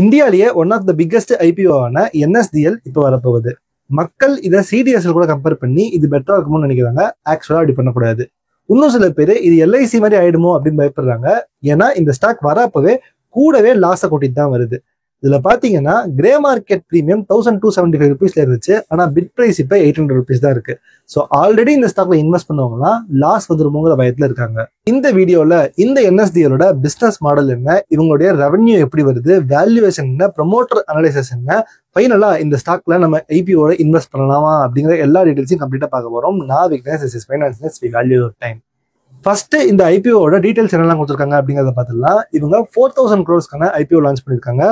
இந்தியாலேயே one of the biggest IPO ஆன NSDL இப்போ வரப்போகுது. மக்கள் இதை சிடிஎஸ்எல் கூட கம்பேர் பண்ணி இது பெட்டரா இருக்கும்னு நினைக்கிறாங்க. ஆக்சுவலா அப்படி பண்ணக்கூடாது. இன்னும் சில பேர் இது எல்ஐசி மாதிரி ஆயிடுமோ அப்படின்னு பயப்படுறாங்க. ஏன்னா இந்த ஸ்டாக் வரப்பவே கூடவே லாஸை கூட்டிட்டு தான் வருது. இதுல பாத்தீங்கன்னா கிரே மார்க்கெட் பிரீமியம் 1275 rupeesல இருந்துச்சு. ஆனா பிட் பிரைஸ் இப்ப 800 rupees தான் இருக்கு. ஸோ ஆல்ரெடி இந்த ஸ்டாக்ல இன்வெஸ்ட் பண்ணவங்கலாம் லாஸ் வந்துருமோங்கிற பயத்துல இருக்காங்க. இந்த வீடியோல இந்த என்எஸ்டிஎலோட பிசினஸ் மாடல் என்ன, இவங்களுடைய ரெவன்யூ எப்படி வருது, வேல்யூவேஷன் என்ன, ப்ரொமோட்டர் அனலைசிஸ் என்ன, ஃபைனலா இந்த ஸ்டாக்ல நம்ம ஐபிஓட இன்வெஸ்ட் பண்ணலாமா அப்படிங்கிற எல்லா டீடைல்ஸையும் கம்ப்ளீட்டா பார்க்க போறோம். நான் Vignesh, this is finance we value your time. First இந்த ஐபிஓட டீடைல்ஸ் என்னெல்லாம் கொடுத்துருக்காங்க அப்படிங்கிறத பார்த்துலாம். இவங்க 4000 crores ஐபிஓ லான்ச் பண்ணிருக்காங்க.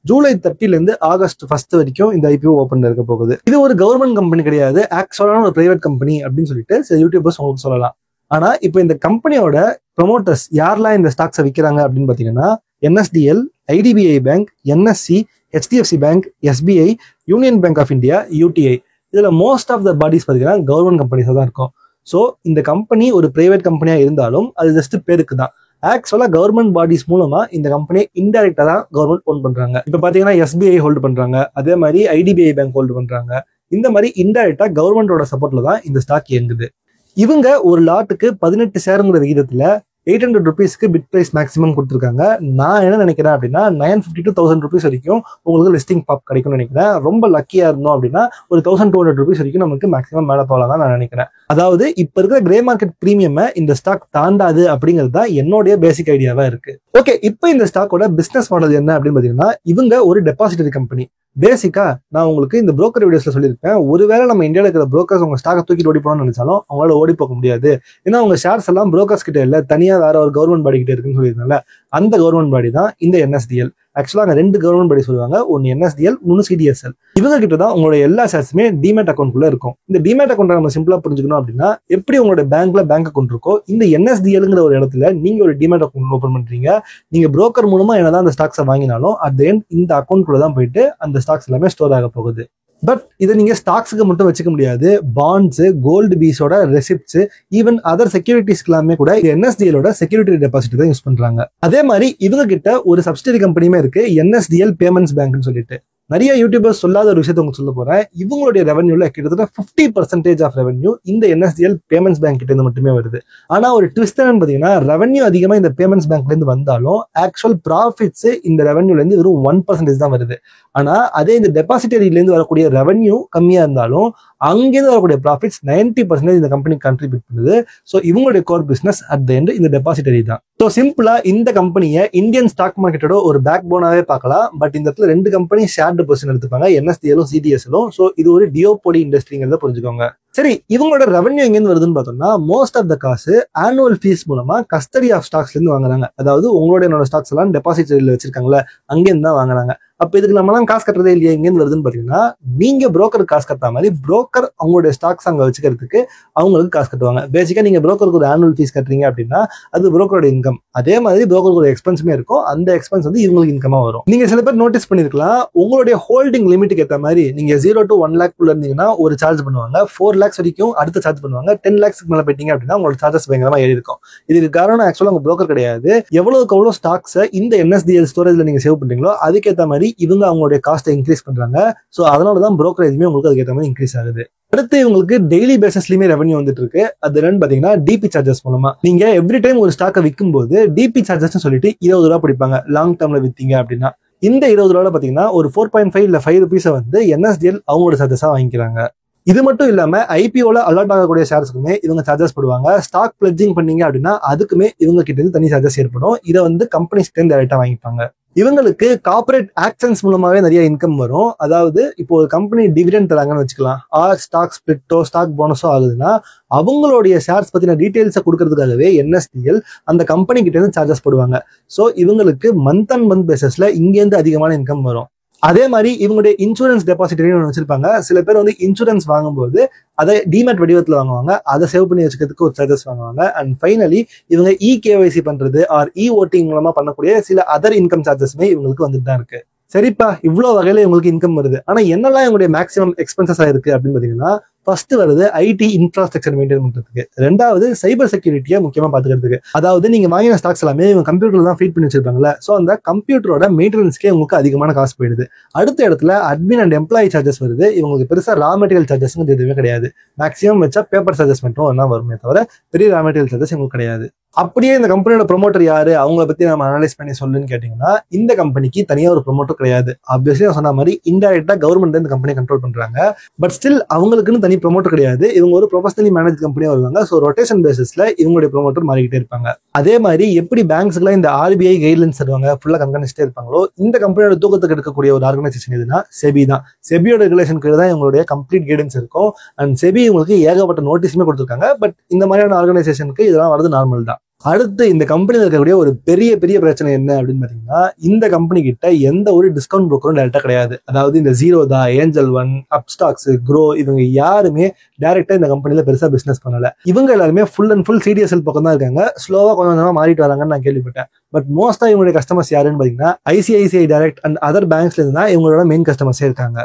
ஜூலை 30 இருந்து ஆகஸ்ட் 1 வரைக்கும் இந்த ஐபிஓ ஓப்பன்ல இருக்க போகுது. இது ஒரு கவர்மெண்ட் கம்பெனி கிடையாது, ஆக்சுவலான ஒரு பிரைவேட் கம்பெனி அப்படின்னு சொல்லிட்டு சில யூடியூபர்ஸ் உங்களுக்கு சொல்லலாம். ஆனா இப்போ இந்த கம்பெனியோட ப்ரொமோட்டர்ஸ் யாரெல்லாம் இந்த ஸ்டாக்ஸை விற்கிறாங்க அப்படின்னு பாத்தீங்கன்னா NSDL, IDBI bank, NSC, HDFC bank, SBI, union bank of India, UTI. இதுல மோஸ்ட் ஆஃப் த பாடிஸ் பாத்தீங்கன்னா கவர்மெண்ட் கம்பெனிஸ் தான் இருக்கும். ஸோ இந்த கம்பெனி ஒரு பிரைவேட் கம்பெனியா இருந்தாலும் அது ஜஸ்ட் பேருக்கு தான். ஆக்சுவலா கவர்மெண்ட் பாடிஸ் மூலமா இந்த கம்பெனியை இன்டைரக்டா தான் கவர்மெண்ட் ஓன் பண்றாங்க. இப்ப பாத்தீங்கன்னா எஸ்பிஐ ஹோல்டு பண்றாங்க, அதே மாதிரி ஐடிபிஐ பேங்க் ஹோல்டு பண்றாங்க. இந்த மாதிரி இன்டைரக்டா கவர்மெண்டோட சப்போர்ட்ல தான் இந்த ஸ்டாக் இயங்குது. இவங்க ஒரு லாட்டுக்கு 18 ஷேருங்கிற விகிதத்துல 800 rupeesக்கு பிட் பிரைஸ் மேக்ஸிமம் கொடுத்துருக்காங்க. நான் என்ன நினைக்கிறேன் அப்படின்னா 950 to 1000 rupees வரைக்கும் உங்களுக்கு லிஸ்டிங் பாப் கிடைக்கும்னு நினைக்கிறேன். ரொம்ப லக்கியா இருந்தோம் அப்படின்னா ஒரு 1200 rupees வரைக்கும் நமக்கு மேக்ஸிமம் மேலே போகலாம் தான் நான் நினைக்கிறேன். அதாவது இப்ப இருக்கிற கிரே மார்க்கெட் பிரீமியம் இந்த ஸ்டாக் தாண்டாது அப்படிங்கிறது தான் என்னுடைய பேசிக் ஐடியாவா இருக்கு. ஓகே, இப்போ இந்த ஸ்டாக்கோட பிசினஸ் மாடல் என்ன அப்படின்னு பாத்தீங்கன்னா இவங்க ஒரு டெபாசிட்டரி கம்பெனி. பேசிக்கா நான் உங்களுக்கு இந்த புரோக்கர் வீடியோஸ்ல சொல்லியிருப்பேன், ஒருவேளை நம்ம இந்தியாவில் இருக்கிற புரோக்கர்ஸ் உங்க ஸ்டாக்கை தூக்கிட்டு ஓடி போகணும்னு நினைச்சாலும் அவங்களால ஓடி போக முடியாது. ஏன்னா அவங்க ஷேர்ஸ் எல்லாம் புரோக்கர்ஸ் கிட்ட இல்ல, தனியா வேற ஒரு கவர்மெண்ட் பாடி கிட்ட இருக்குன்னு சொல்லியிருந்தால அந்த கவர்மெண்ட் பாடி தான் இந்த என்எஸ்டிஎல். ஆக்சுவலா அங்க 2 கவர்மெண்ட் பாடி சொல்லுவாங்க, ஒன்னு என்எஸ்டிஎல், இன்னொன்னு சிடிஎஸ்எல். இவங்க கிட்ட தான் உங்களோட எல்லா ஷேர்ஸுமே டிமேட் அக்கௌண்ட்குள்ள இருக்கும். இந்த டிமேட் அக்கௌண்ட் நம்ம சிம்பிளா புரிஞ்சுக்கணும் அப்படின்னா எப்படி உங்களோட பேங்க்ல பேங்க் அக்கௌண்ட் இருக்கோ இந்த என்எஸ்டிஎல்ங்கிற ஒரு இடத்துல நீங்க ஒரு டிமேட் அக்கௌண்ட் ஓபன் பண்றீங்க. நீங்க புரோக்கர் மூலமா என்னதான் அந்த ஸ்டாக்ஸை வாங்கினாலும் அட் த எண்ட் இந்த அக்கௌண்ட் குள்ள தான் போயிட்டு அந்த ஸ்டாக்ஸ் எல்லாமே ஸ்டோர் ஆக போகுது. பட் இதை நீங்க ஸ்டாக்ஸுக்கு மட்டும் வச்சுக்க முடியாது. பாண்ட்ஸ், கோல்டு பீஸோட ரெசிப்ட்ஸ், ஈவன் அதர் செக்யூரிட்டிஸ்க்கு எல்லாமே கூட என்எஸ்டிஎலோட செக்யூரிட்டி டெபாசிட் தான் யூஸ் பண்றாங்க. அதே மாதிரி இவங்க கிட்ட ஒரு சப்சிடரி கம்பெனியுமே இருக்கு, என்எஸ்டிஎல் பேமெண்ட்ஸ் பேங்க்னு சொல்லிட்டு. நிறைய யூடியூபர்ஸ் சொல்லாத ஒரு விஷயத்தை உங்களுக்கு சொல்ல போறேன். இவங்களுடைய ரெவன்யூல கிட்டத்தட்ட 50% ஆஃப் ரெவன்யூ இந்த என்எஸ்டிஎல் பேமெண்ட்ஸ் பேங்க் கிட்ட இருந்து மட்டுமே வருது. ஆனா ஒரு ட்விஸ்ட் என்னன்னு பாத்தீங்கன்னா ரெவன்யூ அதிகமா இந்த பேமெண்ட்ஸ் பேங்க்ல இருந்து வந்தாலும் ஆக்சுவல் ப்ராஃபிட்ஸ் இந்த ரெவன்யூல இருந்து வெறும் 1% தான் வருது. ஆனா அதே இந்த டெபாசிட்டரியில இருந்து வரக்கூடிய ரெவன்யூ கம்மியா இருந்தாலும் அங்கிருந்து வரக்கூடிய ப்ராஃபிட்ஸ் 90% இந்த கம்பெனி கண்ட்ரிபியூட் பண்ணுது. ஸோ இவங்களுடைய core business at the end இந்த டெபாசிட்டரி தான். ஸோ சிம்பிளா இந்த கம்பெனியை இந்தியன் ஸ்டாக் மார்க்கெட்டோட ஒரு பேக் போனாவே பார்க்கலாம். பட் இந்த இடத்துல 2 கம்பெனி ஷேர்டு பொசிஷன் எடுத்துப்பாங்க, என்எஸ்டிஎலும் சிடிஎஸ்எலும். ஸோ இது ஒரு டியோபோலி இண்டஸ்ட்ரிங்கிறத புரிஞ்சுக்கோங்க. சரி, இவங்களோட ரெவன்யூ எங்கேருந்து வருதுன்னு பார்த்தோம்னா மோஸ்ட் ஆஃப் த காசு ஆனுவல் ஃபீஸ் மூலமா கஸ்டடி ஆஃப் ஸ்டாக்ஸ்ல இருந்து வாங்குறாங்க. அதாவது உங்களோட என்னோட ஸ்டாக்ஸ் எல்லாம் டெபாசிட்டரியில் வச்சிருக்காங்களே அங்கேருந்து தான் வாங்குறாங்க. அப்ப இதுக்கு நம்மலாம் காசு கட்டுறதே இல்லையா, எங்கேருந்து வருதுன்னு பாத்தீங்கன்னா நீங்க புரோக்கர் காசு கட்டுற மாதிரி புரோக்கர் அவங்களுடைய ஸ்டாக்ஸ் அங்க வச்சுக்கிறதுக்கு அவங்களுக்கு காசு கட்டுவாங்க. பேசிக்கா நீங்க புரோக்கருக்கு ஒரு ஆனுவல் ஃபீஸ் கட்டுறீங்க அப்படின்னா அது புரோக்கரோட இன்கம். அதே மாதிரி புரோக்கருக்கு ஒரு எக்ஸ்பென்ஸுமே இருக்கும், அந்த எக்ஸ்பென்ஸ் வந்து இவங்களுக்கு இன்கமா வரும். நீங்க சில பேர் நோட்டீஸ் பண்ணிருக்கலாம், உங்களுடைய ஹோல்டிங் லிமிட்டுக்கு ஏற்ற மாதிரி நீங்க 0 to 1 lakh இருந்தீங்கன்னா ஒரு சார்ஜ் பண்ணுவாங்க, 4 lakhs வரைக்கும் அடுத்த சார்ஜ் பண்ணுவாங்க, 10 lakhs மேல போயிட்டீங்க அப்படின்னா உங்களோட சார்ஜஸ் பயங்கரமா ஏறி இருக்கும். இதுக்கு காரணம் ஆக்சுவலா உங்க புரோக்கர் கிடையாது. எவ்வளவுக்கு எவ்வளவு ஸ்டாக்ஸை இந்த என்எஸ்டிஎல் ஸ்டோரேஜ்ல நீங்க சேவ் பண்றீங்களோ அதுக்கேற்ற மாதிரி இவங்க அவங்களுடைய காஸ்ட்டை இன்க்ரீஸ் பண்றாங்க. சோ அதனாலதான் புரோக்கரேஜ்மே உங்களுக்கு அதுக்கேற்ற மாதிரி இன்க்ரீஸ் ஆகுது. அடுத்து இவங்களுக்கு டெய்லி பேசிஸ்லயுமே ரெவன்யூ வந்துட்டு இருக்கு. அது என்னன்னு பாத்தீங்கன்னா டிபி சார்ஜஸ் மூலமா. நீங்க எவ்ரி டைம் ஒரு ஸ்டாக்கை விற்கும் போது டிபி சார்ஜஸ் சொல்லிட்டு 20 ரூபா பிடிப்பாங்க லாங் டேர்ம்ல வித்தீங்க அப்படின்னா. இந்த 20 ரூபாய் பாத்தீங்கன்னா ஒரு 4.5 இல்ல 5 rupees வந்து என்எஸ்டிஎல் அவங்களோட சார்ஜஸா வாங்கிக்கிறாங்க. இது மட்டும் இல்லாம ஐபிஓல அலர்ட் ஆகக்கூடிய ஷேர்ஸ்க்குமே இவங்க சார்ஜஸ் போடுவாங்க. ஸ்டாக் பிளட்ஜிங் பண்ணீங்க அப்படின்னா அதுக்குமே இவங்க கிட்ட இருந்து தனி சார்ஜஸ் ஏற்படும். இதை வந்து கம்பெனிஸ்க்கு இருந்து டைரக்டா வாங்கிப்பாங்க. இவங்களுக்கு கார்பரேட் ஆக்ஷன்ஸ் மூலமாவே நிறைய இன்கம் வரும். அதாவது இப்போ ஒரு கம்பெனி டிவிடெண்ட் தராங்கன்னு வச்சுக்கலாம், ஆர் ஸ்டாக் ஸ்பிளிட்டோ ஸ்டாக் போனஸோ ஆகுதுன்னா அவங்களுடைய ஷேர்ஸ் பத்தின டீடைல்ஸை கொடுக்கறதுக்காகவே என்எஸ்டிஎல் அந்த கம்பெனி கிட்ட இருந்து சார்ஜஸ் போடுவாங்க. ஸோ இவங்களுக்கு மந்த் அண்ட் மந்த் பேசிஸ்ல இங்கேருந்து அதிகமான இன்கம் வரும். அதே மாதிரி இவங்களுடைய இன்சூரன்ஸ் டெபாசிட்டரின்னு ஒன்று வச்சிருப்பாங்க. சில பேர் வந்து இன்சூரன்ஸ் வாங்கும்போது அதை டிமேட் வடிவத்தில் வாங்குவாங்க, அதை சேவ் பண்ணி வச்சுக்கிறதுக்கு ஒரு சார்ஜஸ் வாங்குவாங்க. அண்ட் ஃபைனலி இவங்க இகேஒய்சி பண்றது ஆர் ஓட்டிங் மூலமா பண்ணக்கூடிய சில அதர் இன்கம் சார்ஜஸ்மே இவங்களுக்கு வந்துட்டு தான் இருக்கு. சரிப்பா, இவ்வளவு வகையில உங்களுக்கு இன்கம் வருது. ஆனா என்னெல்லாம் இவங்களுடைய மேக்ஸிமம் எக்ஸ்பென்சஸ் ஆயிருக்கு அப்படின்னு பாத்தீங்கன்னா ஃபர்ஸ்ட் வருது ஐடி இன்ஃப்ராஸ்ட்ரக்சர் மெயின்டைன் பண்றதுக்கு, ரெண்டாவது சைபர் செக்யூரிட்டியை முக்கியமா பாத்துக்கிறதுக்கு. அதாவது நீங்க வாங்கின ஸ்டாக்ஸ் எல்லாமே இவங்க கம்ப்யூட்டர்ல தான் ஃபீட் பண்ணி வச்சிருப்பாங்கல்ல, சோ அந்த கம்ப்யூட்டரோட மெயின்டெனன்ஸ்க்கே உங்களுக்கு அதிகமான காசு போயிடுது. அடுத்த இடத்துல அட்மின் அண்ட் எம்ப்ளாயி சார்ஜஸ் வருது. இவங்களுக்கு பெருசா ரா மெட்டீரியல் சார்ஜஸ் எதுவுமே கிடையாது. மேக்ஸிமம் வச்சா பேப்பர் சார்ஜஸ் மட்டும் என்ன வருமே தவிர பெரிய ரா மெட்டீரியல் சார்ஜஸ் உங்களுக்கு கிடையாது. அப்படியே இந்த கம்பெனியோட ப்ரொமோட்டர் யாரு, அவங்கள பத்தி நம்ம அனலைஸ் பண்ணி சொல்லுன்னு கேட்டீங்கன்னா, இந்த கம்பெனிக்கு தனியா ஒரு ப்ரொமோட்டர் கிடையாது. ஆப்வியஸ்லி நான் சொன்ன மாதிரி இன்டைரக்டா கவர்மெண்ட் இந்த கம்பெனி கண்ட்ரோல் பண்றாங்க. பட் ஸ்டில் அவங்களுக்குன்னு தனி ப்ரொமோட்டர் கிடையாது. இவங்க ஒரு ப்ரொஃபஷனலி மேனேஜ் கம்பெனியா வருவாங்க. ஸோ ரொட்டேஷன் பேசிஸ்ல இவங்களுடைய ப்ரொமோட்டர் மாறிக்கிட்டே இருப்பாங்க. அதே மாதிரி எப்படி பேங்க்ஸ்க்குலாம் இந்த ஆர்பிஐ கைட்லைன்ஸ் தருவாங்க, ஃபுல்லா கண்காணிச்சிட்டே இருப்பாங்களோ, இந்த கம்பெனியோட தூக்கத்துக்கு எடுக்கக்கூடிய ஒரு ஆர்கனைசேஷன் எதுனா செபி தான். செபியோட ரெகுலேஷன் கீழே தான் இவங்களுடைய கம்ப்ளீட் கைடன்ஸ் இருக்கும். அண்ட் செபி இவங்களுக்கு ஏகப்பட்ட நோட்டீஸுமே கொடுத்துருக்காங்க. பட் இந்த மாதிரியான ஆர்கனைசேஷனுக்கு இதெல்லாம் வரது நார்மல் தான். அடுத்து இந்த கம்பெனியில் இருக்கக்கூடிய ஒரு பெரிய பிரச்சனை என்ன அப்படின்னு பாத்தீங்கன்னா, இந்த கம்பெனி கிட்ட எந்த ஒரு டிஸ்கவுண்ட் புரோக்கரும் டேரக்டா கிடையாது. அதாவது இந்த Zerodha, angel one, Upstox, grow இவங்க யாருமே டைரக்டா இந்த கம்பெனில பெருசா பிசினஸ் பண்ணல. இவங்க எல்லாருமே ஃபுல் அண்ட் ஃபுல் சிடிஎஸ்எல் பக்கம் தான் இருக்காங்க. ஸ்லோவா கொஞ்சமா மாறிட்டு வராங்கன்னு நான் கேள்விப்பட்டேன். பட் மோஸ்டா இவங்களுடைய கஸ்டமர்ஸ் யாருன்னு பாத்தீங்கன்னா ஐசிஐசிஐ டைரக்ட் அண்ட் அதர் பேங்க்ஸ்ல இருந்து தான் இவங்களோட மெயின் கஸ்டமர்ஸே இருக்காங்க.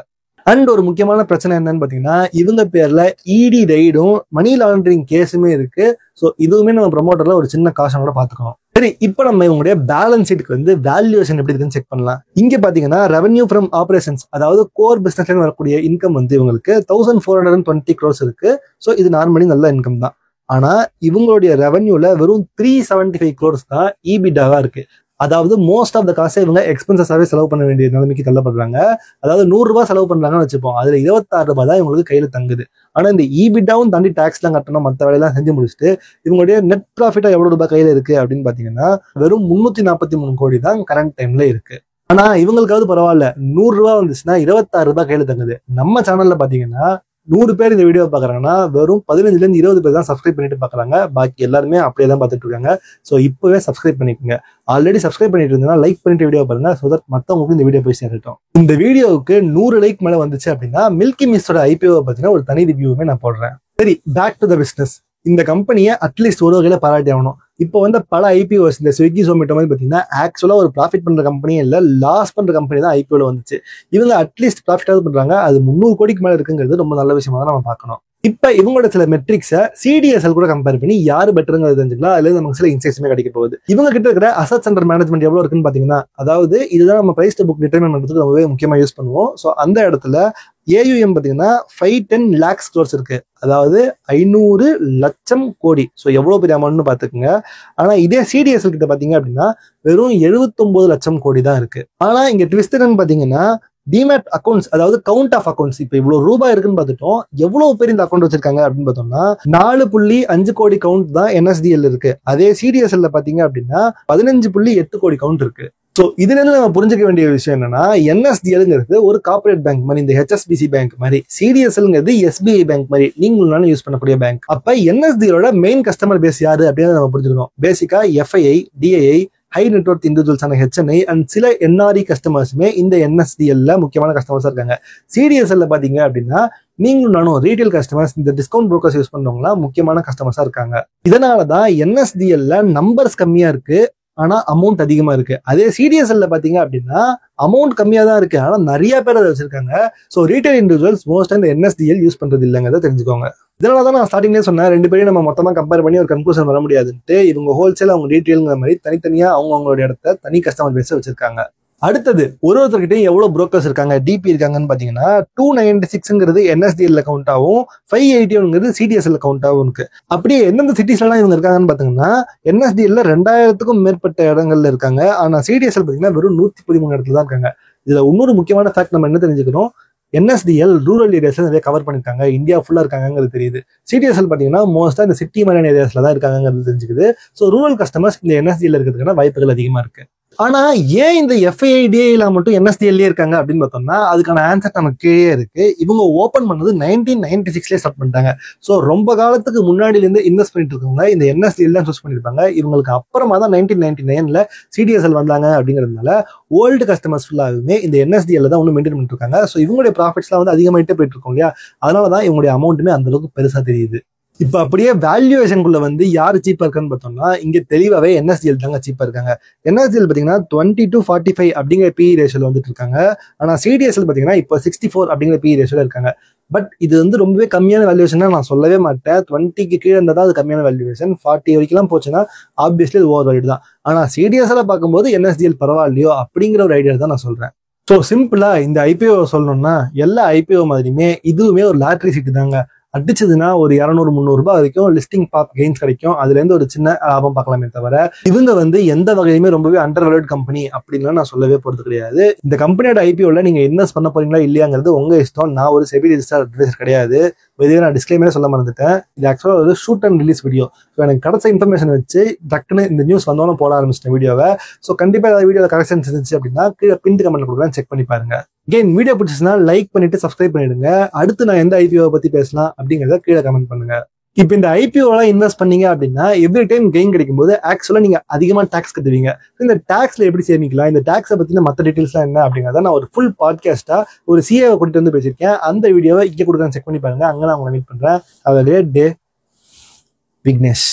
அண்ட் ஒரு முக்கியமான பிரச்சனை என்னன்னு பாத்தீங்கன்னா, இவங்க பேர்ல இடி ரைடும் மணி லாண்டரிங் கேஸுமே இருக்கு. ஸோ இதுவுமே நம்ம ப்ரொமோட்டர்ல ஒரு சின்ன காஷனோட பாத்துக்கணும். சரி, இப்போ நம்ம இவங்களுடைய பேலன்ஸ் ஷீட்டுக்கு வந்து வேல்யூவேஷன் எப்படி இருக்குன்னு செக் பண்ணலாம். இங்க பாத்தீங்கன்னா ரெவன்யூ ஃப்ரம் ஆபரேஷன்ஸ், அதாவது கோர் பிசினஸ்ல வரக்கூடிய இன்கம் வந்து இவங்களுக்கு 1420 crores இருக்கு. ஸோ இது நார்மலி நல்ல இன்கம் தான். ஆனா இவங்களுடைய ரெவன்யூல வெறும் 375 crores தான் ஈபிடாவா இருக்கு. அதாவது மோஸ்ட் ஆஃப் த காசை இவங்க எக்ஸ்பென்சஸாவே செலவு பண்ண வேண்டிய நிலைமைக்கு தள்ளப்படுறாங்க. அதாவது 100 ரூபாய் செலவு பண்றாங்கன்னு வச்சுப்போம், அதுல 26 ரூபாய் தான் இவங்களுக்கு கையில தங்குது. ஆனா இந்த ஈபிடாவும் தாண்டி டாக்ஸ் எல்லாம் கட்டணும், மற்ற வேலையெல்லாம் செஞ்சு முடிச்சுட்டு இவங்களுடைய நெட் ப்ராஃபிட்டா எவ்வளவு ரூபாய் கையில இருக்கு அப்படின்னு பாத்தீங்கன்னா வெறும் 343 கோடி தான் கரண்ட் டைம்ல இருக்கு. ஆனா இவங்களுக்காவது பரவாயில்ல, 100 ரூபாய் வந்துச்சுன்னா 26 ரூபாய் கையில தங்குது. நம்ம சேனல்ல பாத்தீங்கன்னா 100 பேர் இந்த வீடியோ பாக்குறாங்கன்னா வெறும் 15ல இருந்து 20 பேர் தான் சப்ஸ்கிரைப் பண்ணிட்டு பாக்குறாங்க. பாக்கி எல்லாருமே அப்படியே தான் பாத்துட்டு இருக்காங்க. சோ இப்பவே சப்ஸ்கிரைப் பண்ணிக்கோங்க. ஆல்ரெடி சப்ஸ்கிரைப் பண்ணிட்டு இருந்தா லைக் பண்ணிட்டு வீடியோ பாருங்க, சோ தட் மத்தவங்களுக்கு இந்த வீடியோ போய் சேரட்டும். இந்த வீடியோவுக்கு 100 லைக் மேல வந்துச்சு அப்படின்னா மில்கி மிஸ்டோட ஐபிஓ பத்தின ஒரு தனி ரிவ்யூவுமே நான் போடுறேன். சரி, பேக் டு த பிசினஸ். இந்த கம்பெனியை அட்லீஸ்ட் ஒரு வகையில பாராட்டி ஆகணும். இப்போ வந்து பல ஐபிஓஸ் இந்த ஸ்விக்கி ஜொமேட்டோ மாதிரி பாத்தீங்கன்னா ஆக்சுவலா ஒரு ப்ராஃபிட் பண்ற கம்பெனியே இல்ல, லாஸ் பண்ற கம்பெனி தான் ஐபிஓல வந்துச்சு. இவங்க அட்லீஸ்ட் ப்ராஃபிட்டாவது பண்றாங்க. அது 300 கோடிக்கு மேல இருக்குங்கிறது ரொம்ப நல்ல விஷயமா தான் நம்ம பார்க்கணும். இப்ப இவங்களோட சில மெட்ரிக்ஸை சிடிஎஸ்எல் கூட கம்பேர் பண்ணி யாரு பெட்டருங்கிறது தெரிஞ்சுக்கலாம். அதுல நமக்கு சில இன்சைட்ஸுமே கிடைக்க போகுது. இவங்க கிட்ட இருக்கிற அசட்ஸ் அண்டர் மேனேஜ்மெண்ட் எவ்வளவு இருக்குன்னு பாத்தீங்கன்னா, அதாவது இதுதான் நம்ம பிரைஸ் புக் டிட்டர்மைன் பண்றதுக்கு ரொம்பவே முக்கியமா யூஸ் பண்ணுவோம். ஸோ அந்த இடத்துல ஏயுஎம் பாத்தீங்கன்னா 510 lakhs crores இருக்கு. அதாவது 500 லட்சம் கோடி. ஸோ எவ்வளவு பெரிய அமௌண்ட்னு பாத்துக்கோங்க. ஆனா இதே சிடிஎஸ்எல் கிட்ட பாத்தீங்க அப்படின்னா வெறும் 79 லட்சம் கோடி தான் இருக்கு. ஆனா இங்க ட்விஸ்ட் என்னன்னு பாத்தீங்கன்னா டிமேட் அக்கௌண்ட்ஸ், அதாவது கவுண்ட் ஆஃப் அக்கௌண்ட்ஸ், இப்ப இவ்வளவு ரூபாய் இருக்குன்னு பார்த்துட்டோம். எவ்வளவு பேர் இந்த அக்கௌண்ட் வச்சிருக்காங்க அப்படின்னு பார்த்தோம்னா 4.5 கோடி கவுண்ட் தான் என்எஸ்டிஎல் இருக்கு. அதே சிடிஎஸ்எல்ல பாத்தீங்க அப்படின்னா 15.8 கோடி கவுண்ட் இருக்கு. ஸோ இதுல இருந்து நம்ம புரிஞ்சுக்க வேண்டிய விஷயம் என்னன்னா, என்எஸ்டிஎல்ங்கிறது ஒரு கார்பரேட் பேங்க் மாதிரி, இந்த ஹெச்எஸ்பிசி பேங்க் மாதிரி, சிடிஎஸ்எல்ங்கிறது எஸ்பிஐ பேங்க் மாதிரி நீங்களும் யூஸ் பண்ணக்கூடிய பேங்க். அப்ப என்எஸ்டிஎலோட மெயின் கஸ்டமர் பேஸ் யாரு அப்படின்னு நம்ம புரிஞ்சுக்கணும். பேசிக்கா எஃப்ஐஐ, டிஐஐ, ஹை நெட்வொர்க் இண்டிவிஜுவல்ஸான ஹெச்என்ஐ அண்ட் சில என்ஆர்இ கஸ்டமர்ஸுமே இந்த என்எஸ்டிஎல்ல முக்கியமான கஸ்டமர்ஸா இருக்காங்க. சிடிஎஸ்எல்ல பாத்தீங்க அப்படின்னா நீங்களும் நானும் ரீட்டைல் கஸ்டமர்ஸ், இந்த டிஸ்கவுண்ட் புரோக்கர்ஸ் யூஸ் பண்றவங்களாம் முக்கியமான கஸ்டமர்ஸா இருக்காங்க. இதனாலதான் என்எஸ்டிஎல்ல நம்பர்ஸ் கம்மியா இருக்கு, ஆனா அமௌண்ட் அதிகமா இருக்கு. அதே சிடிஎஸ்எல்ல பாத்தீங்க அப்படின்னா அமௌண்ட் கம்மியா தான் இருக்கு, ஆனா நிறைய பேர் அதை வச்சிருக்காங்க. ஸோ ரீட்டைல் இண்டிவிஜுவல்ஸ் மோஸ்டா இந்த என்எஸ்டிஎல் யூஸ் பண்றது இல்லைங்கிறத தெரிஞ்சுக்கோங்க. இதனாலதான் நான் ஸ்டார்டிங்லேயே சொன்னேன், 2 பேரையும் நம்ம மொத்தமா கம்பேர் பண்ணி ஒரு கன்க்ளூஷன் வர முடியாதுன்ட்டு. இவங்க ஹோல்சேல், அவங்க ரீட்டைல்ங்கிற மாதிரி தனித்தனியா அவங்களோட இடத்த தனி கஸ்டமர் பேஸ வச்சிருக்காங்க. அடுத்தது ஒருத்தர்கிட்டையும் எவ்வளவு புரோக்கர்ஸ் இருக்காங்க, டிபி இருக்காங்கன்னு பாத்தீங்கன்னா 296ங்கிறது என்எஸ்டிஎல் கவுண்ட் ஆகும், 581ங்கிறது சிடிஎஸ்எல் கவுண்ட் ஆகும் இருக்கு. அப்படியே எந்தெந்த சிட்டிஸ்லாம் இவங்க இருக்காங்கன்னு பாத்தீங்கன்னா என்எஸ்டிஎல்ல 2000க்கும் மேற்பட்ட இடங்கள்ல இருக்காங்க. ஆனா சிடிஎஸ்எல் பாத்தீங்கன்னா வெறும் 113 இடத்துல தான் இருக்காங்க. இதுல இன்னொரு முக்கியமான ஃபேக்ட் நம்ம என்ன தெரிஞ்சுக்கணும், என்எஸ்டிஎல் ரூரல் ஏரியாஸ்ல நிறைய கவர் பண்ணிருக்காங்க, இந்தியா ஃபுல்லா இருக்காங்கிறது தெரியுது. சிடிஎஸ்எல் பாத்தீங்கன்னா மோஸ்டா இந்த சிட்டி மாதிரியான ஏரியாஸ்ல தான் இருக்காங்கிறது தெரிஞ்சுக்குது. ஸோ ரூரல் கஸ்டமர்ஸ் இந்த என்எஸ்டிஎல் இருக்கிறதுக்கான வாய்ப்புகள் அதிகமா இருக்கு. ஆனா ஏன் இந்த எஃப்ஐடிஏல மட்டும் என்எஸ்டிஎல்லே இருக்காங்க அப்படின்னு பார்த்தோம்னா அதுக்கான ஆன்சர் நமக்கு கீழே இருக்கு. இவங்க ஓபன் பண்ணது 1996 ஸ்டார்ட் பண்ணிட்டாங்க. ஸோ ரொம்ப காலத்துக்கு முன்னாடில இருந்து இன்வெஸ்ட் பண்ணிட்டு இருக்கவங்க இந்த என்எஸ்டிஎல் தான் சூஸ் பண்ணிருப்பாங்க. இவங்களுக்கு அப்புறமா தான் 1999ல சிடிஎஸ்எல் வந்தாங்க. அப்படிங்கிறதுனால ஓல்டு கஸ்டமர்ஸ் ஃபுல்லாகவே இந்த என்எஸ்டிஎல் தான் ஒன்று மெயின்டைன் பண்ணிட்டு இருக்காங்க. ஸோ இவங்களுடைய ப்ராஃபிட்ஸ்லாம் வந்து அதிகமாயிட்டே போயிட்டு இருக்கும் இல்லையா, அதனாலதான் இவங்களுடைய அமௌண்ட்டுமே அந்த அளவுக்கு பெருசா தெரியுது. இப்ப அப்படியே வேல்யூவேஷனுக்குள்ள வந்து யாரு சீப்பா இருக்கான்னு பார்த்தோம்னா இங்க தெளிவாவே என்எஸ்டிஎல் தாங்க சீப்பா இருக்காங்க. என்எஸ்டிஎல் பாத்தீங்கன்னா 20-45 அப்படிங்கிற பிஇ ரேஷியோல வந்துட்டு இருக்காங்க. ஆனா சிடிஎஸ்எல் பாத்தீங்கன்னா இப்போ 64 அப்படிங்கிற பிஇ ரேஷியோல இருக்காங்க. பட் இது வந்து ரொம்பவே கம்மியான வேல்யூவேஷன் நான் சொல்லவே மாட்டேன். 20க்கு கீழே இருந்தால் தான் அது கம்மியான வேல்யூவேஷன். 40 வரைக்கும் போச்சுன்னா ஆப்வியஸ்லி இது ஓவர் வேல்யூ தான். ஆனா சிடிஎஸ்ல பார்க்கும்போது என்எஸ்டிஎல் பரவாயில்லையோ அப்படிங்கிற ஒரு ஐடியா தான் நான் சொல்றேன். ஸோ சிம்பிளா இந்த ஐபிஓ சொல்லணும்னா எல்லா ஐபிஓ மாதிரியுமே இதுவுமே ஒரு லாட்ரி சீட்டு தாங்க. அடிச்சதுன்னா ஒரு 200-300 ரூபாய் வரைக்கும் லிஸ்டிங் பாப் கெயின்ஸ் கிடைக்கும். அதுல இருந்து ஒரு சின்ன லாபம் பார்க்கலாமே தவிர இவங்க வந்து எந்த வகையுமே ரொம்பவே அண்டர் வேல்யூட் கம்பெனி அப்படின்னு நான் சொல்லவே போறது கிடையாது. இந்த கம்பெனியோட ஐபிஓல நீங்க இன்வெஸ்ட் பண்ண போறீங்களா இல்லையாங்கிறது உங்க இஷ்டம். நான் ஒரு செபி ரிஜிஸ்டர்ட் அட்வைசர் கிடையாது. இதுவே நான் டிஸ்க்ளைமரே சொல்ல மறந்துட்டேன். இது ஆக்சுவலா ஒரு shoot and release video. So எனக்கு கிடைச்ச இன்ஃபர்மேஷன் வச்சு டக்குன்னு இந்த நியூஸ் வந்தோன்னு போட ஆரம்பிச்சிட்டேன் வீடியோவை. ஸோ கண்டிப்பா ஏதாவது வீடியோவில் கரெக்ஷன்ஸ் இருந்துச்சு அப்படின்னா கீழே பின் கமெண்ட் கொடுக்குறேன், செக் பண்ணி பாருங்க. அகைன் வீடியோ பிடிச்சிச்சுன்னா லைக் பண்ணிட்டு சப்ஸ்கிரைப் பண்ணிடுங்க. அடுத்து நான் எந்த ஐபிஓவை பத்தி பேசலாம் அப்படிங்கிறத கீழே கமெண்ட் பண்ணுங்க. இப்போ இந்த ஐபிஓலாம் இன்வெஸ்ட் பண்ணீங்க அப்படின்னா எவ்ரி டைம் கெயின் கிடைக்கும் போது ஆக்சுவலா நீங்க அதிகமா டாக்ஸ் கட்டுவீங்க. இந்த டாக்ஸ்ல எப்படி சேமிக்கலாம், இந்த டாக்ஸை பத்தின மற்ற டீடைல்ஸ்லாம் என்ன அப்படிங்கிறத நான் ஒரு ஃபுல் பாட்காஸ்டா ஒரு சிஏவை கூட்டிட்டு வந்து பேசியிருக்கேன். அந்த வீடியோவை இங்கே கொடுக்குறேன், செக் பண்ணி பாருங்க. அங்கே நான் உங்களை மீட் பண்றேன். அது டே விக்னேஷ்.